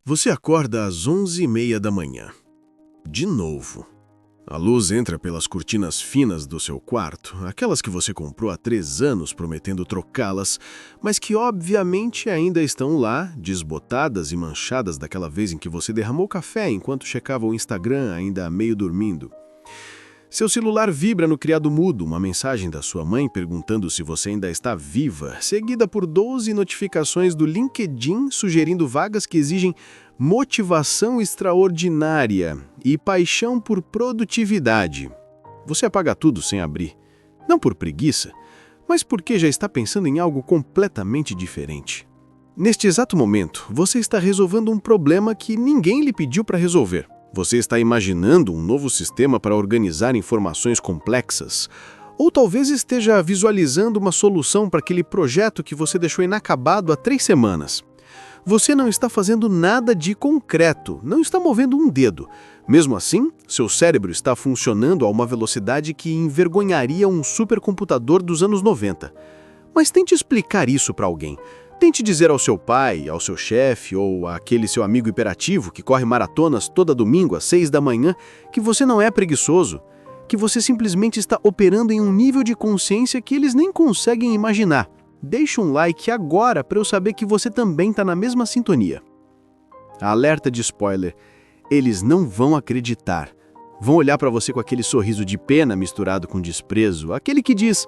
Você acorda às 11h30 da manhã. De novo. A luz entra pelas cortinas finas do seu quarto, aquelas que você comprou há 3 anos prometendo trocá-las, mas que obviamente ainda estão lá, desbotadas e manchadas daquela vez em que você derramou café enquanto checava o Instagram ainda meio dormindo. Seu celular vibra no criado mudo, uma mensagem da sua mãe perguntando se você ainda está viva, seguida por 12 notificações do LinkedIn sugerindo vagas que exigem motivação extraordinária e paixão por produtividade. Você apaga tudo sem abrir. Não por preguiça, mas porque já está pensando em algo completamente diferente. Neste exato momento, você está resolvendo um problema que ninguém lhe pediu para resolver. Você está imaginando um novo sistema para organizar informações complexas. Ou talvez esteja visualizando uma solução para aquele projeto que você deixou inacabado há 3 semanas. Você não está fazendo nada de concreto, não está movendo um dedo. Mesmo assim, seu cérebro está funcionando a uma velocidade que envergonharia um supercomputador dos anos 90. Mas tente explicar isso para alguém. Tente dizer ao seu pai, ao seu chefe ou àquele seu amigo hiperativo que corre maratonas toda domingo às 6 da manhã que você não é preguiçoso, que você simplesmente está operando em um nível de consciência que eles nem conseguem imaginar. Deixe um like agora para eu saber que você também está na mesma sintonia. Alerta de spoiler, eles não vão acreditar. Vão olhar para você com aquele sorriso de pena misturado com desprezo, aquele que diz,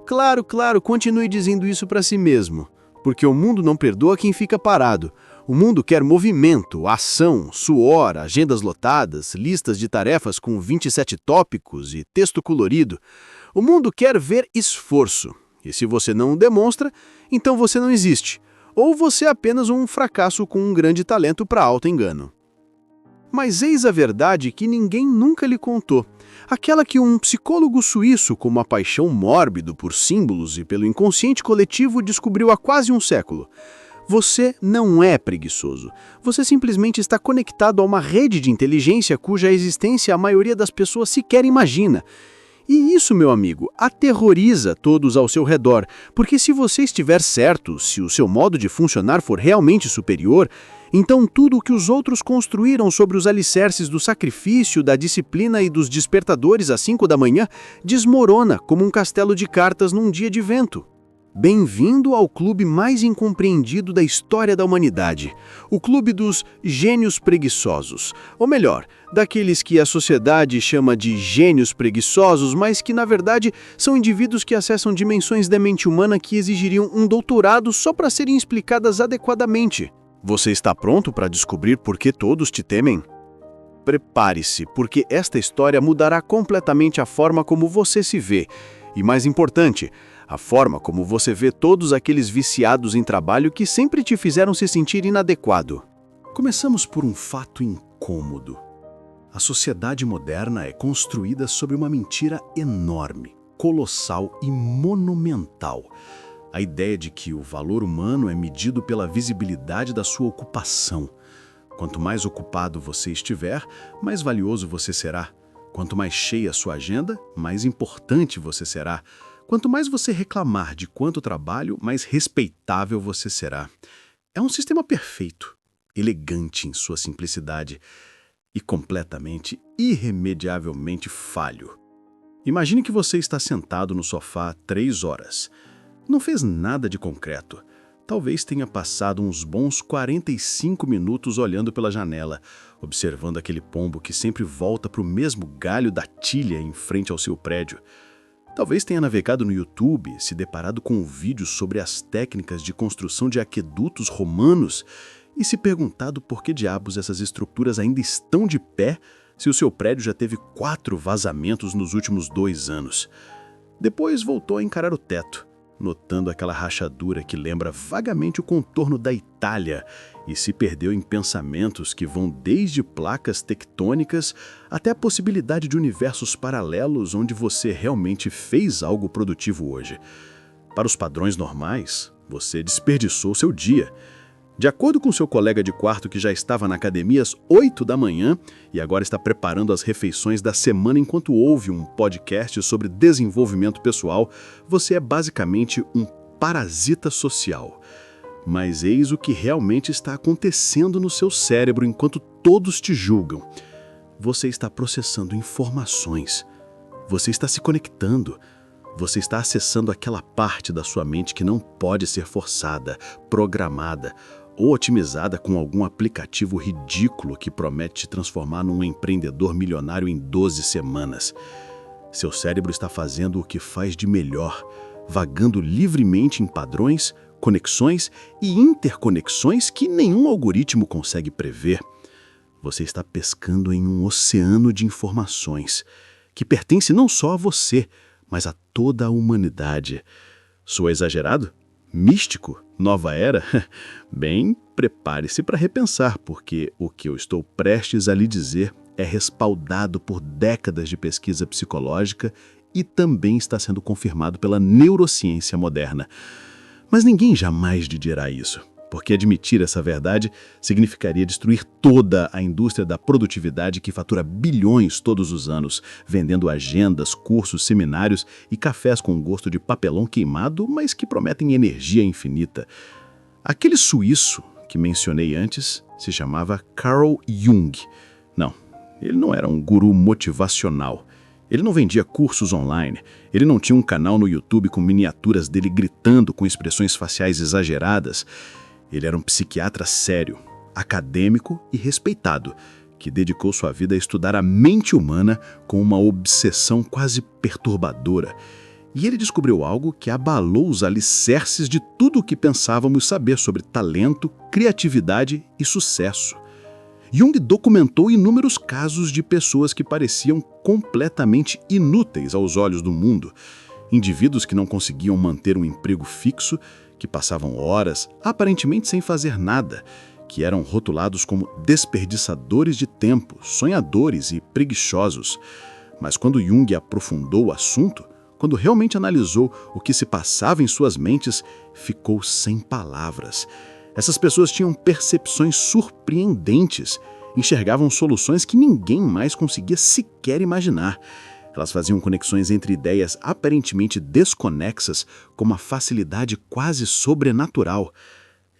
claro, continue dizendo isso para si mesmo. Porque o mundo não perdoa quem fica parado. O mundo quer movimento, ação, suor, agendas lotadas, listas de tarefas com 27 tópicos e texto colorido. O mundo quer ver esforço. E se você não o demonstra, então você não existe. Ou você é apenas um fracasso com um grande talento para auto-engano. Mas eis a verdade que ninguém nunca lhe contou. Aquela que um psicólogo suíço com uma paixão mórbido por símbolos e pelo inconsciente coletivo descobriu há quase um século. Você não é preguiçoso. Você simplesmente está conectado a uma rede de inteligência cuja existência a maioria das pessoas sequer imagina. E isso, meu amigo, aterroriza todos ao seu redor, porque se você estiver certo, se o seu modo de funcionar for realmente superior, então tudo o que os outros construíram sobre os alicerces do sacrifício, da disciplina e dos despertadores às 5 da manhã desmorona como um castelo de cartas num dia de vento. Bem-vindo ao clube mais incompreendido da história da humanidade, o clube dos gênios preguiçosos, ou melhor, daqueles que a sociedade chama de gênios preguiçosos, mas que na verdade são indivíduos que acessam dimensões da mente humana que exigiriam um doutorado só para serem explicadas adequadamente. Você está pronto para descobrir por que todos te temem? Prepare-se, porque esta história mudará completamente a forma como você se vê, e mais importante, a forma como você vê todos aqueles viciados em trabalho que sempre te fizeram se sentir inadequado. Começamos por um fato incômodo. A sociedade moderna é construída sobre uma mentira enorme, colossal e monumental. A ideia de que o valor humano é medido pela visibilidade da sua ocupação. Quanto mais ocupado você estiver, mais valioso você será. Quanto mais cheia a sua agenda, mais importante você será. Quanto mais você reclamar de quanto trabalho, mais respeitável você será. É um sistema perfeito, elegante em sua simplicidade e completamente, irremediavelmente falho. Imagine que você está sentado no sofá há 3 horas. Não fez nada de concreto. Talvez tenha passado uns bons 45 minutos olhando pela janela, observando aquele pombo que sempre volta para o mesmo galho da tilha em frente ao seu prédio. Talvez tenha navegado no YouTube, se deparado com um vídeo sobre as técnicas de construção de aquedutos romanos e se perguntado por que diabos essas estruturas ainda estão de pé se o seu prédio já teve 4 vazamentos nos últimos 2 anos. Depois voltou a encarar o teto, notando aquela rachadura que lembra vagamente o contorno da Itália e se perdeu em pensamentos que vão desde placas tectônicas até a possibilidade de universos paralelos onde você realmente fez algo produtivo hoje. Para os padrões normais, você desperdiçou seu dia. De acordo com seu colega de quarto que já estava na academia às 8 da manhã e agora está preparando as refeições da semana enquanto ouve um podcast sobre desenvolvimento pessoal, você é basicamente um parasita social. Mas eis o que realmente está acontecendo no seu cérebro enquanto todos te julgam. Você está processando informações. Você está se conectando. Você está acessando aquela parte da sua mente que não pode ser forçada, programada ou otimizada com algum aplicativo ridículo que promete te transformar num empreendedor milionário em 12 semanas. Seu cérebro está fazendo o que faz de melhor, vagando livremente em padrões, conexões e interconexões que nenhum algoritmo consegue prever. Você está pescando em um oceano de informações que pertence não só a você, mas a toda a humanidade. Soa exagerado? Místico? Nova era? Bem, prepare-se para repensar, porque o que eu estou prestes a lhe dizer é respaldado por décadas de pesquisa psicológica e também está sendo confirmado pela neurociência moderna. Mas ninguém jamais lhe dirá isso, porque admitir essa verdade significaria destruir toda a indústria da produtividade que fatura bilhões todos os anos, vendendo agendas, cursos, seminários e cafés com gosto de papelão queimado, mas que prometem energia infinita. Aquele suíço que mencionei antes se chamava Carl Jung. Não, ele não era um guru motivacional. Ele não vendia cursos online, ele não tinha um canal no YouTube com miniaturas dele gritando com expressões faciais exageradas. Ele era um psiquiatra sério, acadêmico e respeitado, que dedicou sua vida a estudar a mente humana com uma obsessão quase perturbadora. E ele descobriu algo que abalou os alicerces de tudo o que pensávamos saber sobre talento, criatividade e sucesso. Jung documentou inúmeros casos de pessoas que pareciam completamente inúteis aos olhos do mundo. Indivíduos que não conseguiam manter um emprego fixo, que passavam horas aparentemente sem fazer nada, que eram rotulados como desperdiçadores de tempo, sonhadores e preguiçosos. Mas quando Jung aprofundou o assunto, quando realmente analisou o que se passava em suas mentes, ficou sem palavras. Essas pessoas tinham percepções surpreendentes, enxergavam soluções que ninguém mais conseguia sequer imaginar. Elas faziam conexões entre ideias aparentemente desconexas com uma facilidade quase sobrenatural.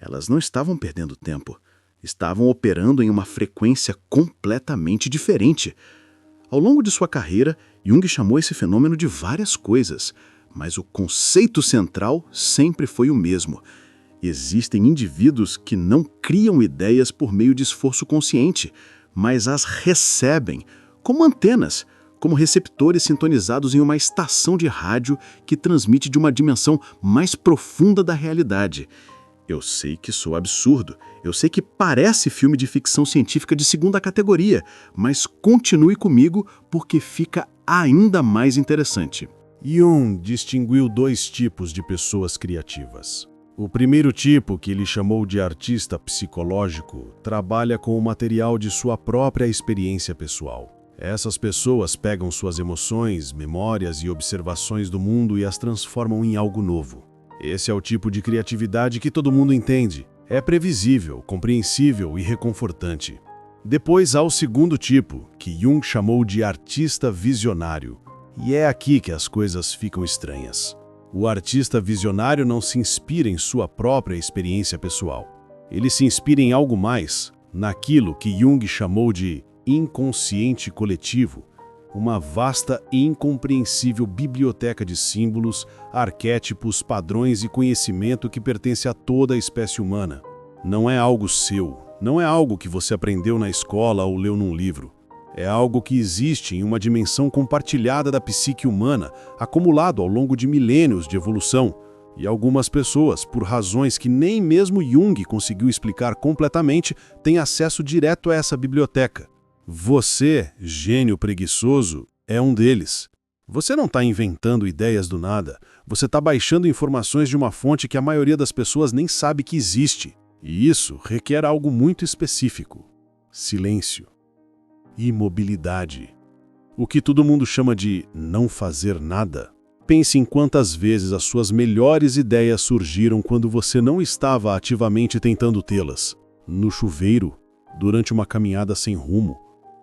Elas não estavam perdendo tempo, estavam operando em uma frequência completamente diferente. Ao longo de sua carreira, Jung chamou esse fenômeno de várias coisas, mas o conceito central sempre foi o mesmo. Existem indivíduos que não criam ideias por meio de esforço consciente, mas as recebem, como antenas, como receptores sintonizados em uma estação de rádio que transmite de uma dimensão mais profunda da realidade. Eu sei que sou absurdo, eu sei que parece filme de ficção científica de segunda categoria, mas continue comigo porque fica ainda mais interessante. Jung distinguiu 2 tipos de pessoas criativas. O primeiro tipo, que ele chamou de artista psicológico, trabalha com o material de sua própria experiência pessoal. Essas pessoas pegam suas emoções, memórias e observações do mundo e as transformam em algo novo. Esse é o tipo de criatividade que todo mundo entende. É previsível, compreensível e reconfortante. Depois há o segundo tipo, que Jung chamou de artista visionário. E é aqui que as coisas ficam estranhas. O artista visionário não se inspira em sua própria experiência pessoal. Ele se inspira em algo mais, naquilo que Jung chamou de inconsciente coletivo, uma vasta e incompreensível biblioteca de símbolos, arquétipos, padrões e conhecimento que pertence a toda a espécie humana. Não é algo seu, não é algo que você aprendeu na escola ou leu num livro. É algo que existe em uma dimensão compartilhada da psique humana, acumulado ao longo de milênios de evolução. E algumas pessoas, por razões que nem mesmo Jung conseguiu explicar completamente, têm acesso direto a essa biblioteca. Você, gênio preguiçoso, é um deles. Você não está inventando ideias do nada. Você está baixando informações de uma fonte que a maioria das pessoas nem sabe que existe. E isso requer algo muito específico: silêncio. Imobilidade. O que todo mundo chama de não fazer nada. Pense em quantas vezes as suas melhores ideias surgiram quando você não estava ativamente tentando tê-las. No chuveiro, durante uma caminhada sem rumo,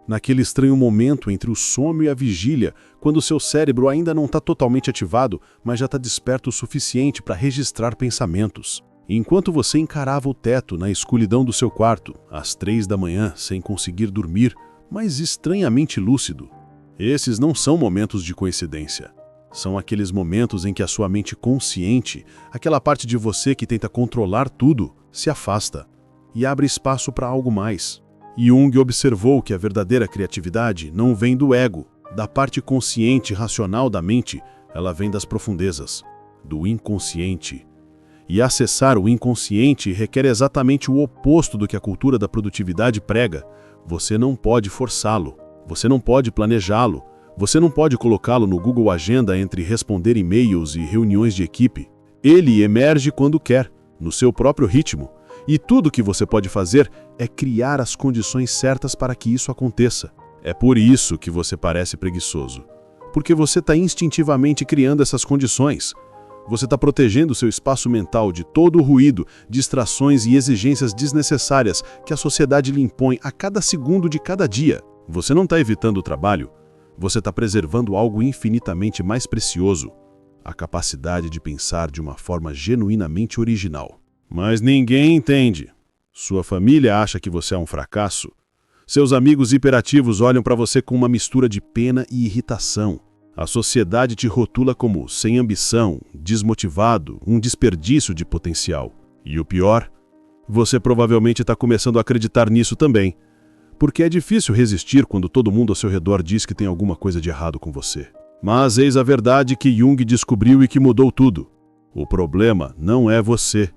naquele estranho momento entre o sono e a vigília, quando o seu cérebro ainda não está totalmente ativado, mas já está desperto o suficiente para registrar pensamentos. Enquanto você encarava o teto na escuridão do seu quarto, às 3 da manhã, sem conseguir dormir, mas estranhamente lúcido. Esses não são momentos de coincidência. São aqueles momentos em que a sua mente consciente, aquela parte de você que tenta controlar tudo, se afasta e abre espaço para algo mais. Jung observou que a verdadeira criatividade não vem do ego, da parte consciente e racional da mente, ela vem das profundezas, do inconsciente. E acessar o inconsciente requer exatamente o oposto do que a cultura da produtividade prega. Você não pode forçá-lo, você não pode planejá-lo, você não pode colocá-lo no Google Agenda entre responder e-mails e reuniões de equipe. Ele emerge quando quer, no seu próprio ritmo. E tudo que você pode fazer é criar as condições certas para que isso aconteça. É por isso que você parece preguiçoso. Porque você está instintivamente criando essas condições. Você está protegendo seu espaço mental de todo o ruído, distrações e exigências desnecessárias que a sociedade lhe impõe a cada segundo de cada dia. Você não está evitando o trabalho. Você está preservando algo infinitamente mais precioso, a capacidade de pensar de uma forma genuinamente original. Mas ninguém entende. Sua família acha que você é um fracasso. Seus amigos hiperativos olham para você com uma mistura de pena e irritação. A sociedade te rotula como sem ambição, desmotivado, um desperdício de potencial. E o pior, você provavelmente está começando a acreditar nisso também. Porque é difícil resistir quando todo mundo ao seu redor diz que tem alguma coisa de errado com você. Mas eis a verdade que Jung descobriu e que mudou tudo. O problema não é você.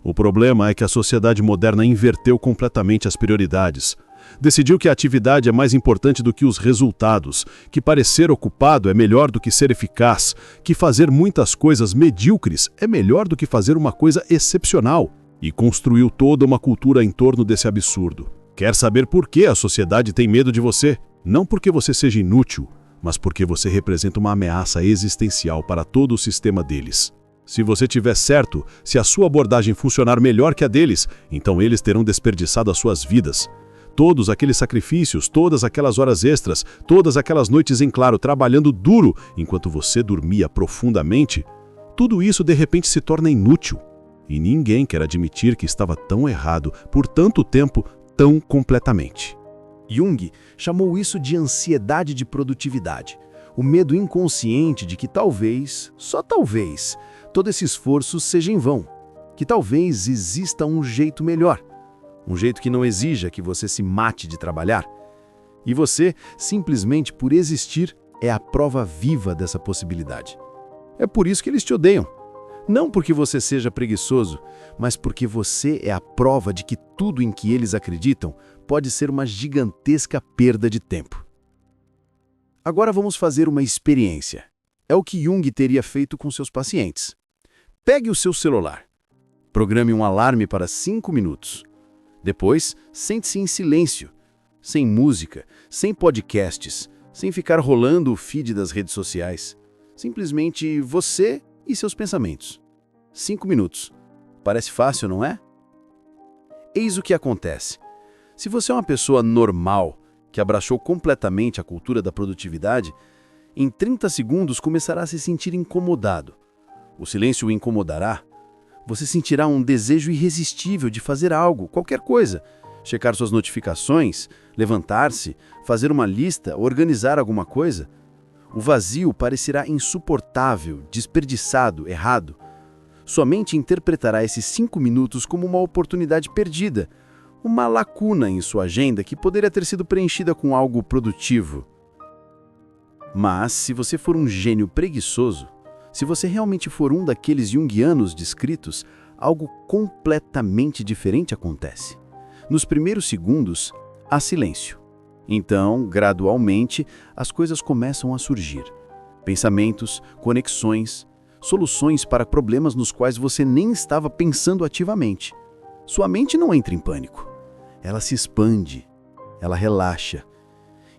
O problema é que a sociedade moderna inverteu completamente as prioridades. Decidiu que a atividade é mais importante do que os resultados, que parecer ocupado é melhor do que ser eficaz, que fazer muitas coisas medíocres é melhor do que fazer uma coisa excepcional. E construiu toda uma cultura em torno desse absurdo. Quer saber por que a sociedade tem medo de você? Não porque você seja inútil, mas porque você representa uma ameaça existencial para todo o sistema deles. Se você tiver certo, se a sua abordagem funcionar melhor que a deles, então eles terão desperdiçado as suas vidas. Todos aqueles sacrifícios, todas aquelas horas extras, todas aquelas noites em claro trabalhando duro enquanto você dormia profundamente, tudo isso de repente se torna inútil. E ninguém quer admitir que estava tão errado por tanto tempo, tão completamente. Jung chamou isso de ansiedade de produtividade, o medo inconsciente de que talvez, só talvez, todo esse esforço seja em vão, que talvez exista um jeito melhor, um jeito que não exija que você se mate de trabalhar. E você, simplesmente por existir, é a prova viva dessa possibilidade. É por isso que eles te odeiam. Não porque você seja preguiçoso, mas porque você é a prova de que tudo em que eles acreditam pode ser uma gigantesca perda de tempo. Agora vamos fazer uma experiência. É o que Jung teria feito com seus pacientes. Pegue o seu celular. Programe um alarme para 5 minutos. Depois, sente-se em silêncio, sem música, sem podcasts, sem ficar rolando o feed das redes sociais. Simplesmente você e seus pensamentos. 5 minutos. Parece fácil, não é? Eis o que acontece. Se você é uma pessoa normal, que abraçou completamente a cultura da produtividade, em 30 segundos começará a se sentir incomodado. O silêncio o incomodará. Você sentirá um desejo irresistível de fazer algo, qualquer coisa. Checar suas notificações, levantar-se, fazer uma lista, organizar alguma coisa. O vazio parecerá insuportável, desperdiçado, errado. Sua mente interpretará esses 5 minutos como uma oportunidade perdida, uma lacuna em sua agenda que poderia ter sido preenchida com algo produtivo. Mas, se você for um gênio preguiçoso, se você realmente for um daqueles junguianos descritos, algo completamente diferente acontece. Nos primeiros segundos, há silêncio. Então, gradualmente, as coisas começam a surgir. Pensamentos, conexões, soluções para problemas nos quais você nem estava pensando ativamente. Sua mente não entra em pânico. Ela se expande, ela relaxa.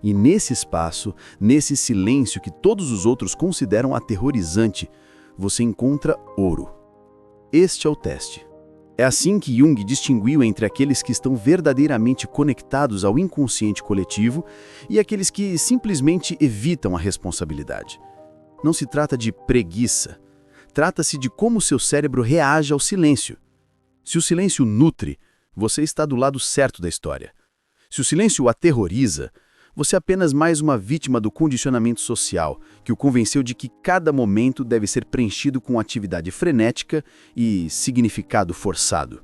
E nesse espaço, nesse silêncio que todos os outros consideram aterrorizante, você encontra ouro. Este é o teste. É assim que Jung distinguiu entre aqueles que estão verdadeiramente conectados ao inconsciente coletivo e aqueles que simplesmente evitam a responsabilidade. Não se trata de preguiça. Trata-se de como seu cérebro reage ao silêncio. Se o silêncio nutre, você está do lado certo da história. Se o silêncio o aterroriza, você é apenas mais uma vítima do condicionamento social, que o convenceu de que cada momento deve ser preenchido com atividade frenética e significado forçado.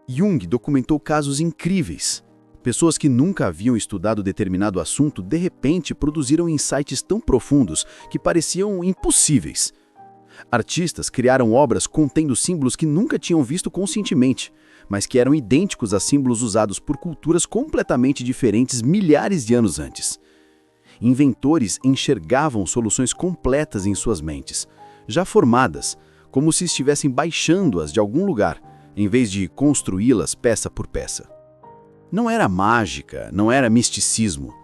Jung documentou casos incríveis. Pessoas que nunca haviam estudado determinado assunto, de repente, produziram insights tão profundos que pareciam impossíveis. Artistas criaram obras contendo símbolos que nunca tinham visto conscientemente, mas que eram idênticos a símbolos usados por culturas completamente diferentes milhares de anos antes. Inventores enxergavam soluções completas em suas mentes, já formadas, como se estivessem baixando-as de algum lugar, em vez de construí-las peça por peça. Não era mágica, não era misticismo,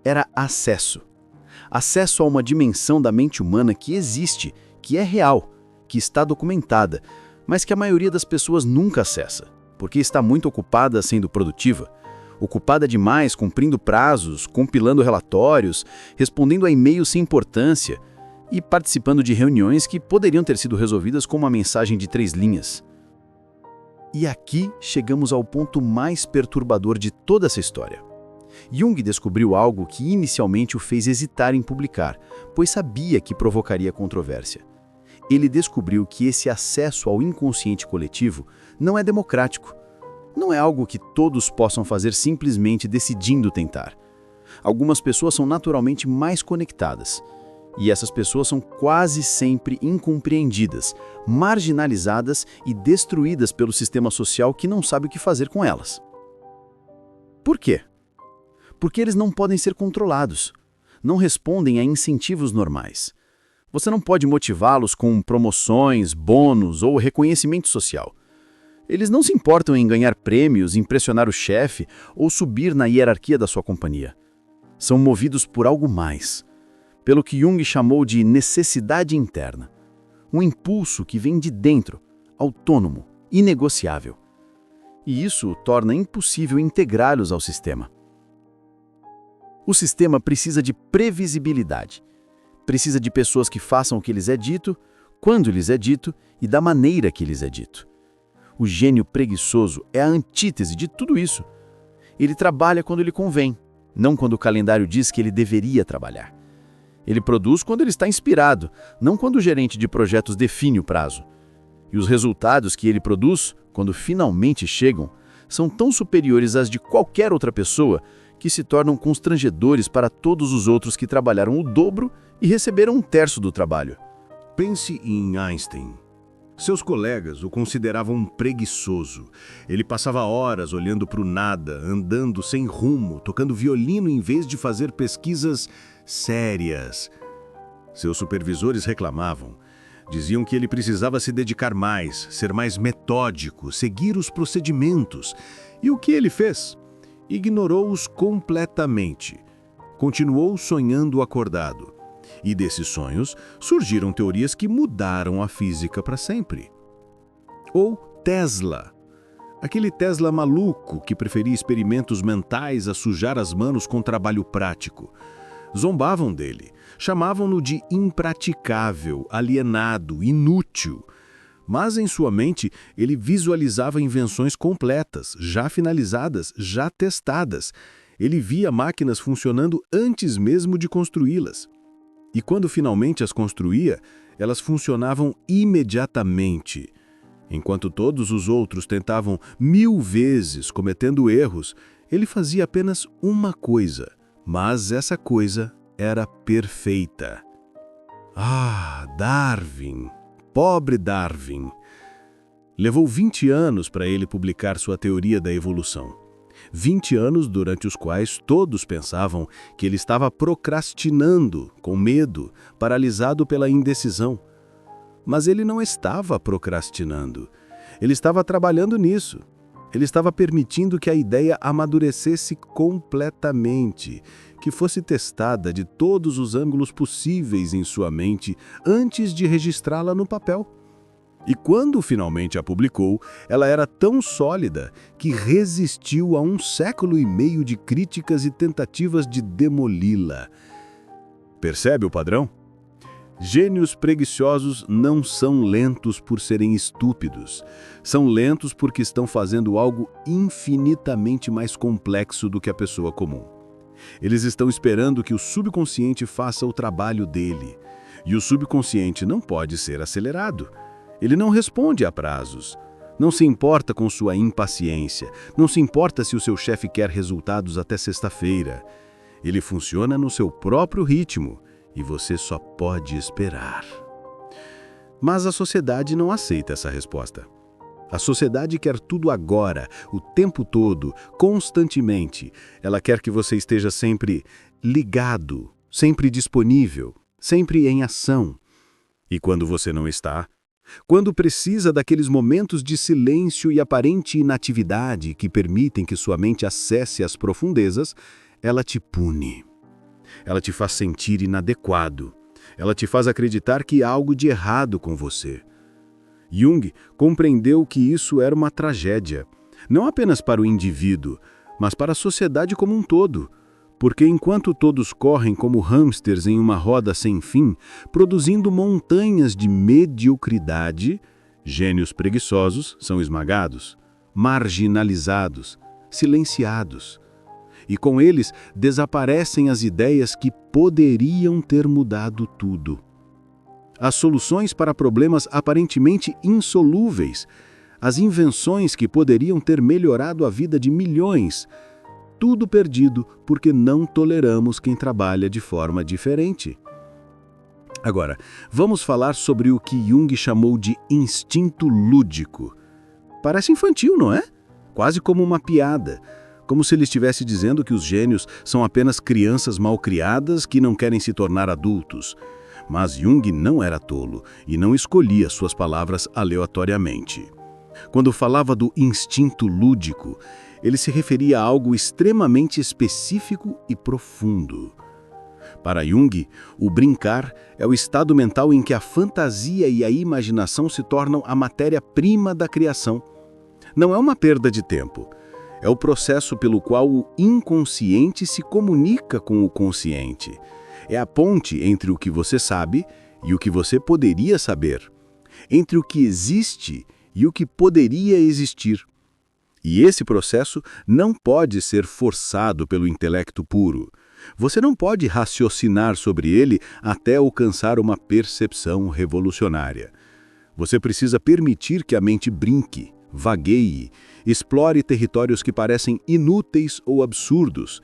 era acesso. Acesso a uma dimensão da mente humana que existe, que é real, que está documentada, mas que a maioria das pessoas nunca acessa, porque está muito ocupada sendo produtiva, ocupada demais cumprindo prazos, compilando relatórios, respondendo a e-mails sem importância e participando de reuniões que poderiam ter sido resolvidas com uma mensagem de 3 linhas. E aqui chegamos ao ponto mais perturbador de toda essa história. Jung descobriu algo que inicialmente o fez hesitar em publicar, pois sabia que provocaria controvérsia. Ele descobriu que esse acesso ao inconsciente coletivo não é democrático. Não é algo que todos possam fazer simplesmente decidindo tentar. Algumas pessoas são naturalmente mais conectadas. E essas pessoas são quase sempre incompreendidas, marginalizadas e destruídas pelo sistema social que não sabe o que fazer com elas. Por quê? Porque eles não podem ser controlados, não respondem a incentivos normais. Você não pode motivá-los com promoções, bônus ou reconhecimento social. Eles não se importam em ganhar prêmios, impressionar o chefe ou subir na hierarquia da sua companhia. São movidos por algo mais, pelo que Jung chamou de necessidade interna. Um impulso que vem de dentro, autônomo, inegociável. E isso torna impossível integrá-los ao sistema. O sistema precisa de previsibilidade. Precisa de pessoas que façam o que lhes é dito, quando lhes é dito e da maneira que lhes é dito. O gênio preguiçoso é a antítese de tudo isso. Ele trabalha quando lhe convém, não quando o calendário diz que ele deveria trabalhar. Ele produz quando ele está inspirado, não quando o gerente de projetos define o prazo. E os resultados que ele produz, quando finalmente chegam, são tão superiores às de qualquer outra pessoa que se tornam constrangedores para todos os outros que trabalharam o dobro e receberam 1/3 do trabalho. Pense em Einstein. Seus colegas o consideravam um preguiçoso. Ele passava horas olhando para o nada, andando sem rumo, tocando violino em vez de fazer pesquisas sérias. Seus supervisores reclamavam. Diziam que ele precisava se dedicar mais, ser mais metódico, seguir os procedimentos. E o que ele fez? Ignorou-os completamente. Continuou sonhando acordado. E desses sonhos surgiram teorias que mudaram a física para sempre. Ou Tesla. Aquele Tesla maluco que preferia experimentos mentais a sujar as manos com trabalho prático. Zombavam dele, chamavam-no de impraticável, alienado, inútil. Mas em sua mente ele visualizava invenções completas, já finalizadas, já testadas. Ele via máquinas funcionando antes mesmo de construí-las. E quando finalmente as construía, elas funcionavam imediatamente. Enquanto todos os outros tentavam 1000 vezes, cometendo erros, ele fazia apenas uma coisa, mas essa coisa era perfeita. Ah, Darwin! Pobre Darwin! Levou 20 anos para ele publicar sua teoria da evolução. 20 anos durante os quais todos pensavam que ele estava procrastinando, com medo, paralisado pela indecisão. Mas ele não estava procrastinando. Ele estava trabalhando nisso. Ele estava permitindo que a ideia amadurecesse completamente, que fosse testada de todos os ângulos possíveis em sua mente antes de registrá-la no papel. E quando finalmente a publicou, ela era tão sólida que resistiu a 1 século e meio de críticas e tentativas de demoli-la. Percebe o padrão? Gênios preguiçosos não são lentos por serem estúpidos. São lentos porque estão fazendo algo infinitamente mais complexo do que a pessoa comum. Eles estão esperando que o subconsciente faça o trabalho dele. E o subconsciente não pode ser acelerado. Ele não responde a prazos. Não se importa com sua impaciência. Não se importa se o seu chefe quer resultados até sexta-feira. Ele funciona no seu próprio ritmo. E você só pode esperar. Mas a sociedade não aceita essa resposta. A sociedade quer tudo agora, o tempo todo, constantemente. Ela quer que você esteja sempre ligado, sempre disponível, sempre em ação. E quando você não está, quando precisa daqueles momentos de silêncio e aparente inatividade que permitem que sua mente acesse as profundezas, ela te pune. Ela te faz sentir inadequado. Ela te faz acreditar que há algo de errado com você. Jung compreendeu que isso era uma tragédia, não apenas para o indivíduo, mas para a sociedade como um todo. Porque enquanto todos correm como hamsters em uma roda sem fim, produzindo montanhas de mediocridade, gênios preguiçosos são esmagados, marginalizados, silenciados. E com eles desaparecem as ideias que poderiam ter mudado tudo. As soluções para problemas aparentemente insolúveis, as invenções que poderiam ter melhorado a vida de milhões, tudo perdido porque não toleramos quem trabalha de forma diferente. Agora, vamos falar sobre o que Jung chamou de instinto lúdico. Parece infantil, não é? Quase como uma piada. Como se ele estivesse dizendo que os gênios são apenas crianças mal-criadas que não querem se tornar adultos. Mas Jung não era tolo e não escolhia suas palavras aleatoriamente. Quando falava do instinto lúdico, ele se referia a algo extremamente específico e profundo. Para Jung, o brincar é o estado mental em que a fantasia e a imaginação se tornam a matéria-prima da criação. Não é uma perda de tempo. É o processo pelo qual o inconsciente se comunica com o consciente. É a ponte entre o que você sabe e o que você poderia saber. Entre o que existe e o que poderia existir. E esse processo não pode ser forçado pelo intelecto puro. Você não pode raciocinar sobre ele até alcançar uma percepção revolucionária. Você precisa permitir que a mente brinque, vagueie, explore territórios que parecem inúteis ou absurdos.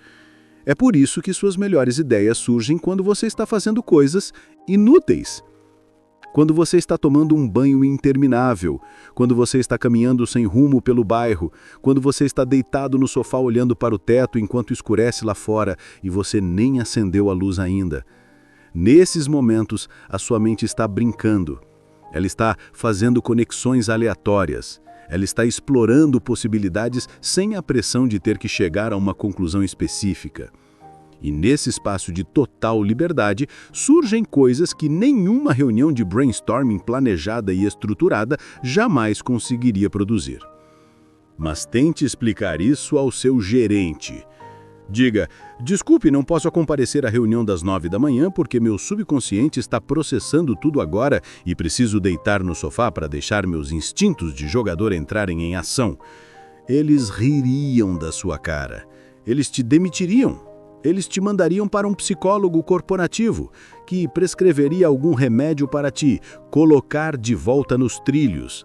É por isso que suas melhores ideias surgem quando você está fazendo coisas inúteis. Quando você está tomando um banho interminável, quando você está caminhando sem rumo pelo bairro, quando você está deitado no sofá olhando para o teto enquanto escurece lá fora e você nem acendeu a luz ainda. Nesses momentos, a sua mente está brincando. Ela está fazendo conexões aleatórias. Ela está explorando possibilidades sem a pressão de ter que chegar a uma conclusão específica. E nesse espaço de total liberdade, surgem coisas que nenhuma reunião de brainstorming planejada e estruturada jamais conseguiria produzir. Mas tente explicar isso ao seu gerente. Diga, desculpe, não posso comparecer à reunião das 9 da manhã porque meu subconsciente está processando tudo agora e preciso deitar no sofá para deixar meus instintos de jogador entrarem em ação. Eles ririam da sua cara. Eles te demitiriam. Eles te mandariam para um psicólogo corporativo que prescreveria algum remédio para te colocar de volta nos trilhos.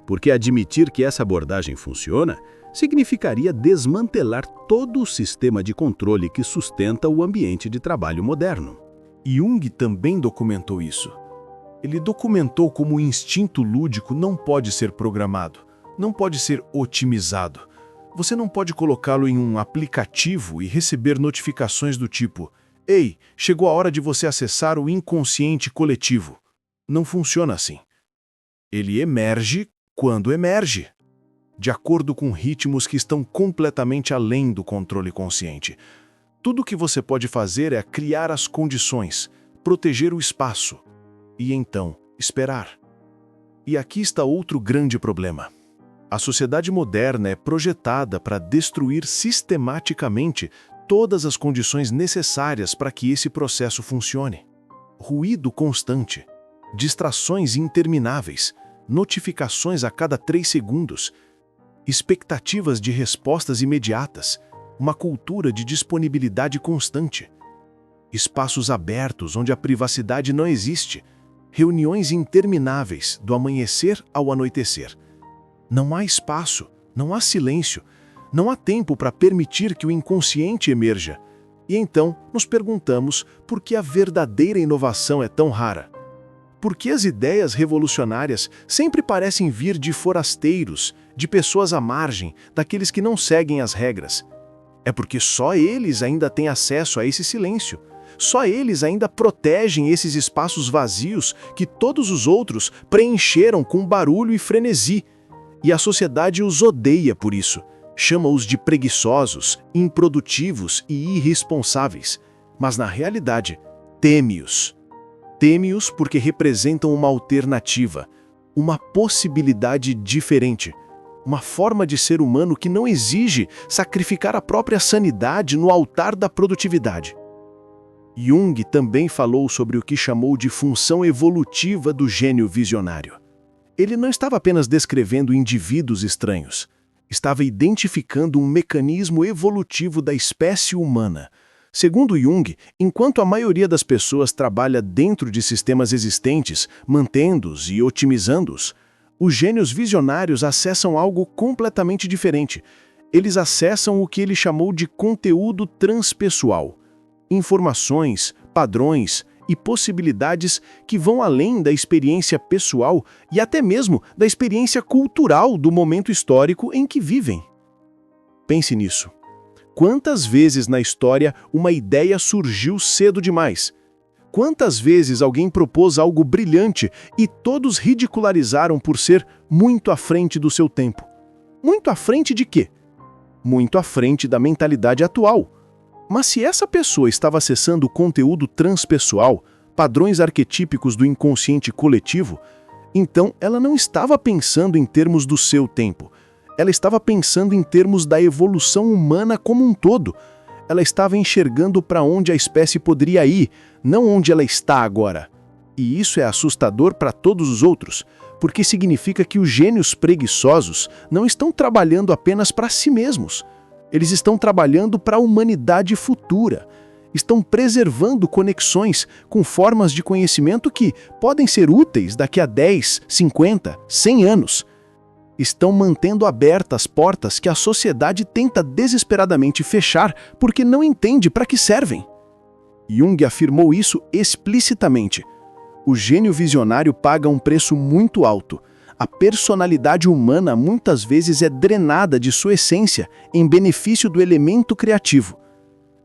Porque admitir que essa abordagem funciona significaria desmantelar todo o sistema de controle que sustenta o ambiente de trabalho moderno. Jung também documentou isso. Ele documentou como o instinto lúdico não pode ser programado, não pode ser otimizado. Você não pode colocá-lo em um aplicativo e receber notificações do tipo: "Ei, chegou a hora de você acessar o inconsciente coletivo." Não funciona assim. Ele emerge quando emerge, de acordo com ritmos que estão completamente além do controle consciente. Tudo o que você pode fazer é criar as condições, proteger o espaço e então esperar. E aqui está outro grande problema. A sociedade moderna é projetada para destruir sistematicamente todas as condições necessárias para que esse processo funcione. ruído constante, distrações intermináveis, notificações a cada 3 segundos, expectativas de respostas imediatas, uma cultura de disponibilidade constante, espaços abertos onde a privacidade não existe, reuniões intermináveis do amanhecer ao anoitecer. Não há espaço, não há silêncio, não há tempo para permitir que o inconsciente emerja. E então nos perguntamos por que a verdadeira inovação é tão rara. Por que as ideias revolucionárias sempre parecem vir de forasteiros, de pessoas à margem, daqueles que não seguem as regras? É porque só eles ainda têm acesso a esse silêncio. Só eles ainda protegem esses espaços vazios que todos os outros preencheram com barulho e frenesi. E a sociedade os odeia por isso. Chama-os de preguiçosos, improdutivos e irresponsáveis. Mas na realidade, teme-os. Teme-os porque representam uma alternativa, uma possibilidade diferente, uma forma de ser humano que não exige sacrificar a própria sanidade no altar da produtividade. Jung também falou sobre o que chamou de função evolutiva do gênio visionário. Ele não estava apenas descrevendo indivíduos estranhos, estava identificando um mecanismo evolutivo da espécie humana. Segundo Jung, enquanto a maioria das pessoas trabalha dentro de sistemas existentes, mantendo-os e otimizando-os, os gênios visionários acessam algo completamente diferente. Eles acessam o que ele chamou de conteúdo transpessoal. Informações, padrões e possibilidades que vão além da experiência pessoal e até mesmo da experiência cultural do momento histórico em que vivem. Pense nisso. Quantas vezes na história uma ideia surgiu cedo demais? Quantas vezes alguém propôs algo brilhante e todos ridicularizaram por ser muito à frente do seu tempo? Muito à frente de quê? Muito à frente da mentalidade atual. Mas se essa pessoa estava acessando o conteúdo transpessoal, padrões arquetípicos do inconsciente coletivo, então ela não estava pensando em termos do seu tempo. Ela estava pensando em termos da evolução humana como um todo. Ela estava enxergando para onde a espécie poderia ir, não onde ela está agora. E isso é assustador para todos os outros, porque significa que os gênios preguiçosos não estão trabalhando apenas para si mesmos. Eles estão trabalhando para a humanidade futura. Estão preservando conexões com formas de conhecimento que podem ser úteis daqui a 10, 50, 100 anos. Estão mantendo abertas portas que a sociedade tenta desesperadamente fechar porque não entende para que servem. Jung afirmou isso explicitamente. O gênio visionário paga um preço muito alto. A personalidade humana muitas vezes é drenada de sua essência em benefício do elemento criativo.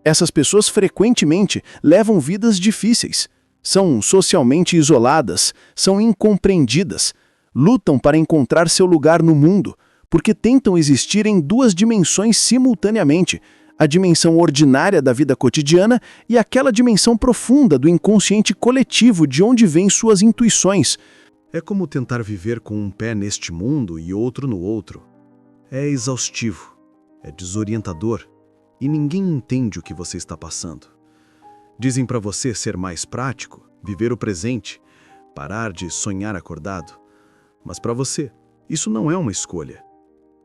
Essas pessoas frequentemente levam vidas difíceis, são socialmente isoladas, são incompreendidas, lutam para encontrar seu lugar no mundo, porque tentam existir em 2 dimensões simultaneamente, a dimensão ordinária da vida cotidiana e aquela dimensão profunda do inconsciente coletivo de onde vêm suas intuições. É como tentar viver com um pé neste mundo e outro no outro. É exaustivo, é desorientador e ninguém entende o que você está passando. Dizem para você ser mais prático, viver o presente, parar de sonhar acordado. Mas para você, isso não é uma escolha.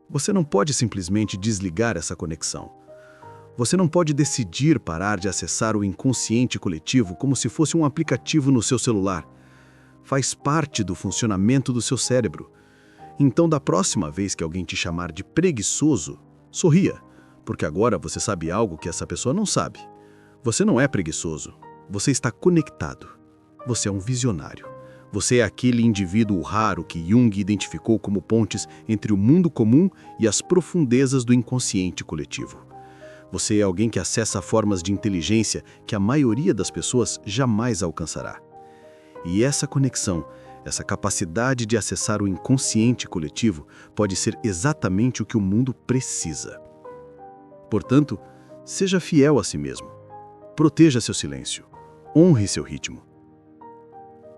Você não pode simplesmente desligar essa conexão. Você não pode decidir parar de acessar o inconsciente coletivo como se fosse um aplicativo no seu celular. Faz parte do funcionamento do seu cérebro. Então, da próxima vez que alguém te chamar de preguiçoso, sorria, porque agora você sabe algo que essa pessoa não sabe. Você não é preguiçoso. Você está conectado. Você é um visionário. Você é aquele indivíduo raro que Jung identificou como pontes entre o mundo comum e as profundezas do inconsciente coletivo. Você é alguém que acessa formas de inteligência que a maioria das pessoas jamais alcançará. E essa conexão, essa capacidade de acessar o inconsciente coletivo pode ser exatamente o que o mundo precisa. Portanto, seja fiel a si mesmo. Proteja seu silêncio. Honre seu ritmo.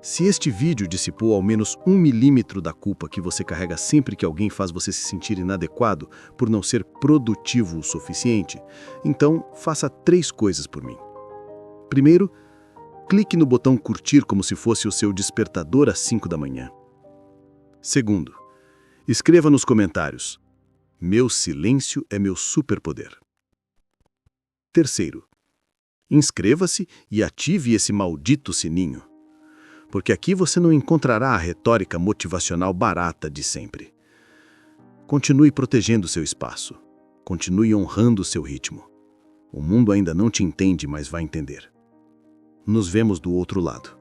Se este vídeo dissipou ao menos 1 milímetro da culpa que você carrega sempre que alguém faz você se sentir inadequado por não ser produtivo o suficiente, então faça 3 coisas por mim. Primeiro, clique no botão curtir como se fosse o seu despertador às 5 da manhã. Segundo, escreva nos comentários: meu silêncio é meu superpoder. Terceiro, inscreva-se e ative esse maldito sininho, porque aqui você não encontrará a retórica motivacional barata de sempre. Continue protegendo seu espaço. Continue honrando seu ritmo. O mundo ainda não te entende, mas vai entender. Nos vemos do outro lado.